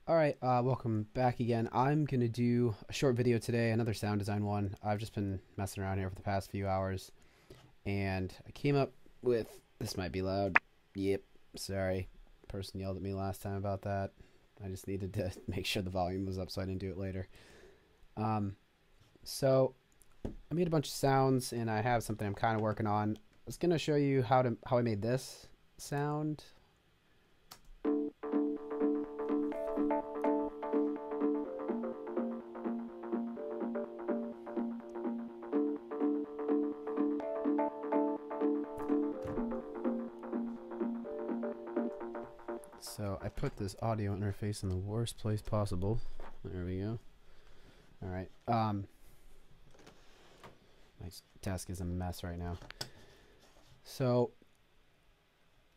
Alright, welcome back again. I'm going to do a short video today, another sound design one. I've just been messing around here for the past few hours, and I came up with, this might be loud, yep, sorry, person yelled at me last time about that. I just needed to make sure the volume was up so I didn't do it later. So I made a bunch of sounds, and I have something I'm kind of working on. I was going to show you how I made this sound. So I put this audio interface in the worst place possible. There we go. All right. My desk is a mess right now. So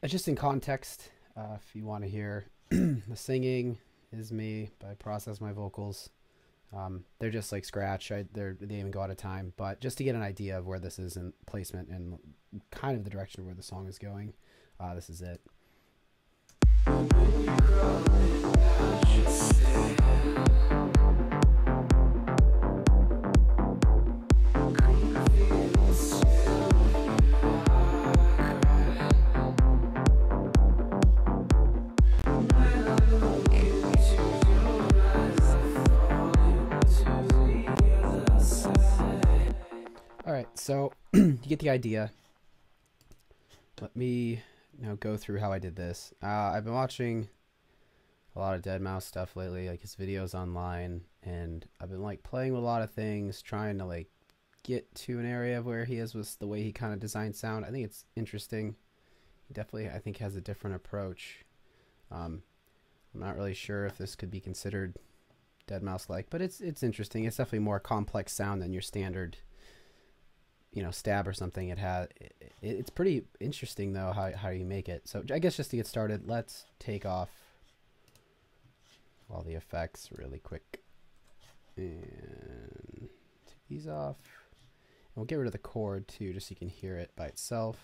just in context, if you want to hear the singing is me, but I process my vocals. They're just like scratch. They even go out of time. But just to get an idea of where this is in placement and kind of the direction of where the song is going, this is it. Alright, so you get the idea. Let me go through how I did this. I've been watching a lot of Deadmau5 stuff lately, like his videos online, and I've been like playing with a lot of things, trying to like get to an area of where he is with the way he kind of designs sound. I think it's interesting. He definitely, I think, has a different approach. I'm not really sure if this could be considered Deadmau5-like, but it's interesting. It's definitely more complex sound than your standard, stab or something. It's pretty interesting though how you make it. So I guess just to get started, let's take off all the effects really quick and take these off, and we'll get rid of the chord too, just so you can hear it by itself.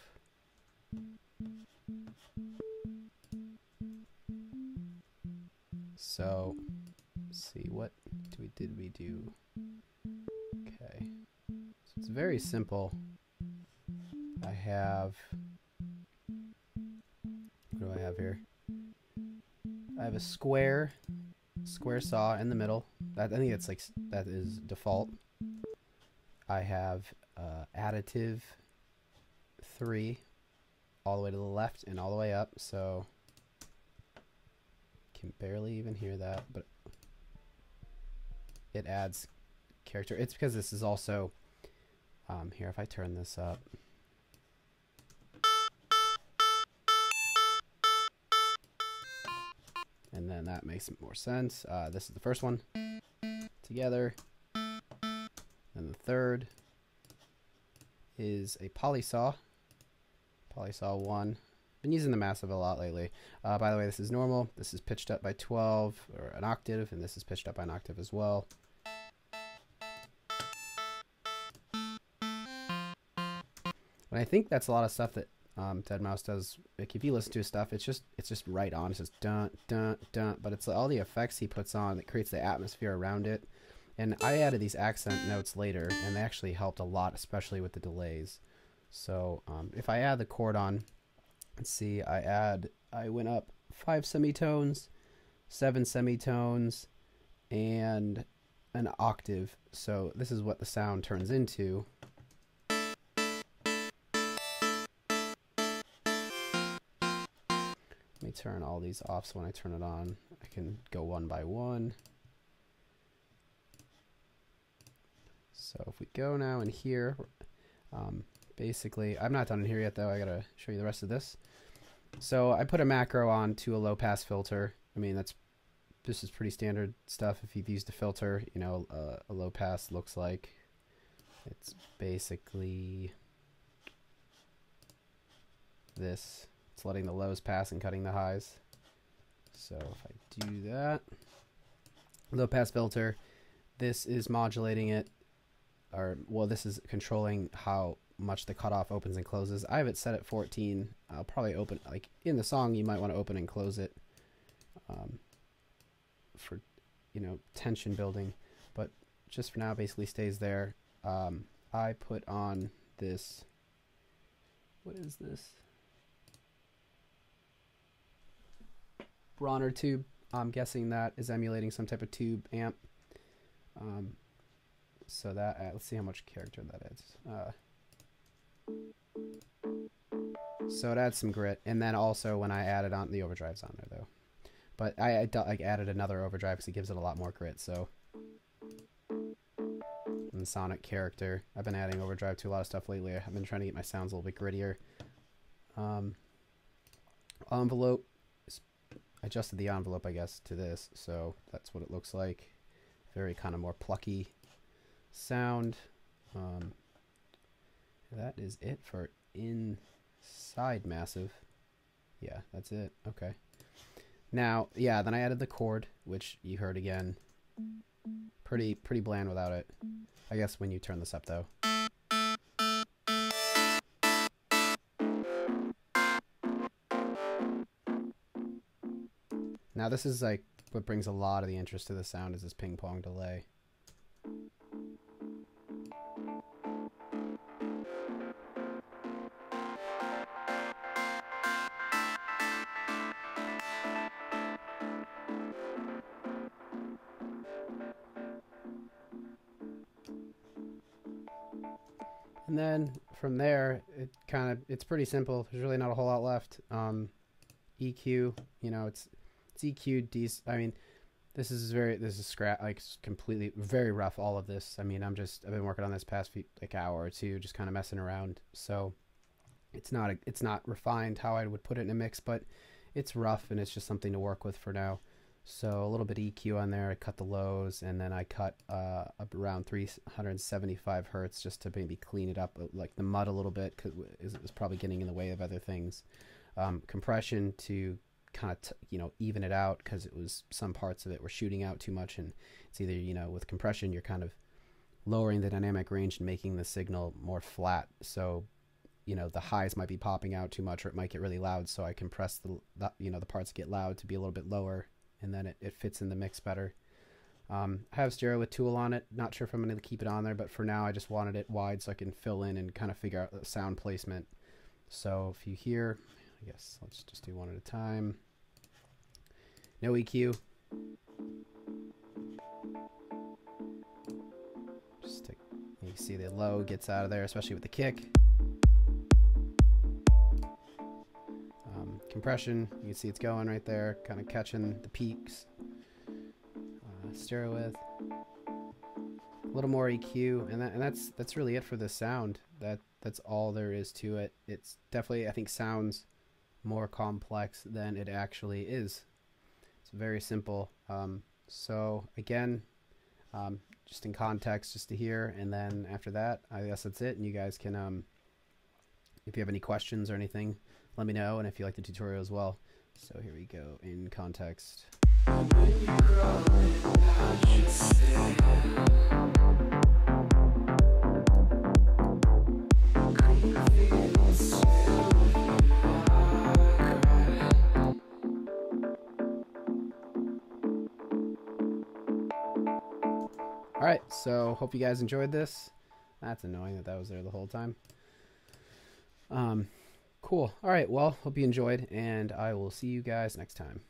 So let's see, what did we do? Okay, so it's very simple. I have, what do I have here? I have a square saw in the middle. I think it's like, that is default. I have additive 3 all the way to the left and all the way up, so can barely even hear that, but it adds character. It's because this is also here, if I turn this up, and then that makes more sense. This is the first one together, and the third is a polysaw 1. Been using the massive a lot lately. By the way, this is normal. This is pitched up by 12 or an octave, and this is pitched up by an octave as well. And I think that's a lot of stuff that Deadmau5 does. Like if you listen to his stuff, it's just right on. It's just dun dun dun, but it's all the effects he puts on that creates the atmosphere around it. And I added these accent notes later, and they actually helped a lot, especially with the delays. So if I add the chord on, let's see, I went up 5 semitones, 7 semitones, and an octave. So this is what the sound turns into. Let me turn all these off so when I turn it on, I can go one by one. So if we go now in here, basically, I'm not done in here yet though. I gotta show you the rest of this. So I put a macro on to a low pass filter. I mean, this is pretty standard stuff. If you've used a filter, a low pass looks like. It's basically this. It's letting the lows pass and cutting the highs. So if I do that, low pass filter, this is modulating it, or well, this is controlling how much the cutoff opens and closes. I have it set at 14. I'll probably open, like in the song, you might want to open and close it. for you know, tension building, but just for now basically stays there. I put on this, what is this? Bronner tube. I'm guessing that is emulating some type of tube amp. So that, let's see how much character that is. So it adds some grit, and then also when I added on the overdrive's on there though, but I added another overdrive because it gives it a lot more grit. So, and sonic character, I've been adding overdrive to a lot of stuff lately. I've been trying to get my sounds a little bit grittier. Envelope, I adjusted the envelope I guess to this, so that's what it looks like. Very kind of more plucky sound. That is it for inside Massive. Yeah, that's it. Okay. Now, yeah, then I added the chord, which you heard again. Pretty bland without it. I guess when you turn this up though. Now this is like what brings a lot of the interest to the sound, is this ping pong delay. And then from there, it's pretty simple. There's really not a whole lot left. EQ, you know, it's EQ. I mean, this is completely very rough. All of this. I mean, I've been working on this past hour or two, just kind of messing around. So it's not refined how I would put it in a mix, but it's rough and it's just something to work with for now. So a little bit of EQ on there. I cut the lows, and then I cut up around 375 hertz just to maybe clean it up, like the mud a little bit, because it was probably getting in the way of other things. Compression to kind of you know, even it out, because it was some parts of it were shooting out too much, and it's either, you know, with compression you're kind of lowering the dynamic range and making the signal more flat. So you know, the highs might be popping out too much, or it might get really loud. So I compress the you know, the parts that get loud to be a little bit lower, and then it fits in the mix better. I have stereo with Tool on it. Not sure if I'm going to keep it on there, but for now I just wanted it wide so I can fill in and kind of figure out the sound placement. So if you hear, I guess let's just do one at a time. No EQ. Just take, you can see the low gets out of there, especially with the kick. Compression, you can see it's going right there, kind of catching the peaks. Stereo with a little more EQ, and that's really it for the sound. That's all there is to it. It's definitely, I think, sounds more complex than it actually is. It's very simple. So again, just in context, just to hear, and then after that, I guess that's it. And you guys can, if you have any questions or anything, let me know, and if you like the tutorial as well. So here we go, in context. Alright, so hope you guys enjoyed this. That's annoying that was there the whole time. Cool. Alright, well, hope you enjoyed, and I will see you guys next time.